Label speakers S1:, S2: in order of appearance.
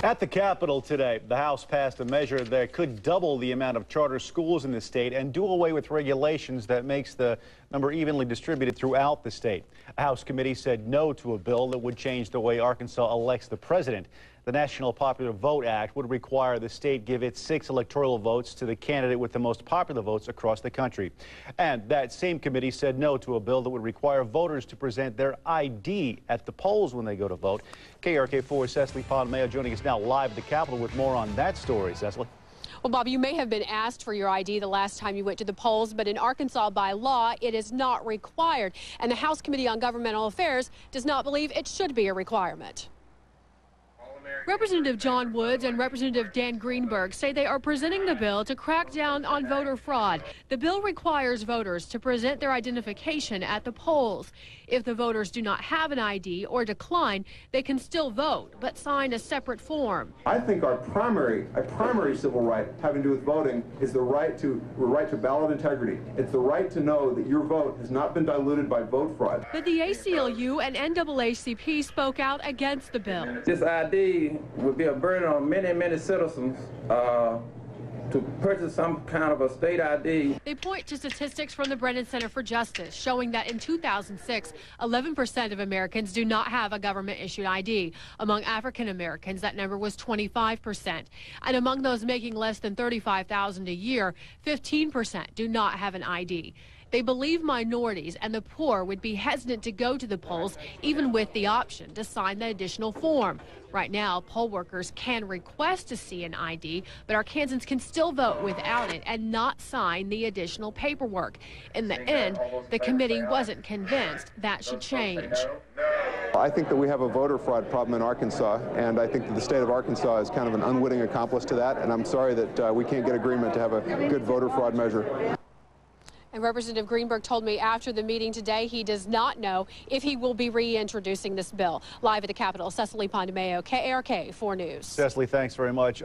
S1: At the Capitol today, the House passed a measure that could double the amount of charter schools in the state and do away with regulations that makes the number evenly distributed throughout the state. A House committee said no to a bill that would change the way Arkansas elects the president. The National Popular Vote Act would require the state give its 6 electoral votes to the candidate with the most popular votes across the country. And that same committee said no to a bill that would require voters to present their ID at the polls when they go to vote. KRK4's Cecily Pontomeo joining us now live at the Capitol with more on that story. Cecily.
S2: Well, Bob, you may have been asked for your ID the last time you went to the polls, but in Arkansas, by law, it is not required. And the House Committee on Governmental Affairs does not believe it should be a requirement. Representative John Woods and Representative Dan Greenberg say they are presenting the bill to crack down on voter fraud. The bill requires voters to present their identification at the polls. If the voters do not have an ID or decline, they can still vote, but sign a separate form.
S3: I think a primary civil right having to do with voting is the right to ballot integrity. It's the right to know that your vote has not been diluted by vote fraud.
S2: But the ACLU and NAACP spoke out against the bill.
S4: This ID would be a burden on many citizens to purchase some kind of a state ID.
S2: They point to statistics from the Brennan Center for Justice showing that in 2006, 11% of Americans do not have a government-issued ID. Among African Americans, that number was 25%. And among those making less than $35,000 a year, 15% do not have an ID. They believe minorities and the poor would be hesitant to go to the polls, even with the option to sign the additional form. Right now, poll workers can request to see an ID, but Arkansans can still vote without it and not sign the additional paperwork. In the end, the committee wasn't convinced that should change.
S3: I think that we have a voter fraud problem in Arkansas, and I think that the state of Arkansas is kind of an unwitting accomplice to that, and I'm sorry that we can't get agreement to have a good voter fraud measure.
S2: And Representative Greenberg told me after the meeting today he does not know if he will be reintroducing this bill. Live at the Capitol, Cecily Pontomeo, KARK 4 News.
S1: Cecily, thanks very much.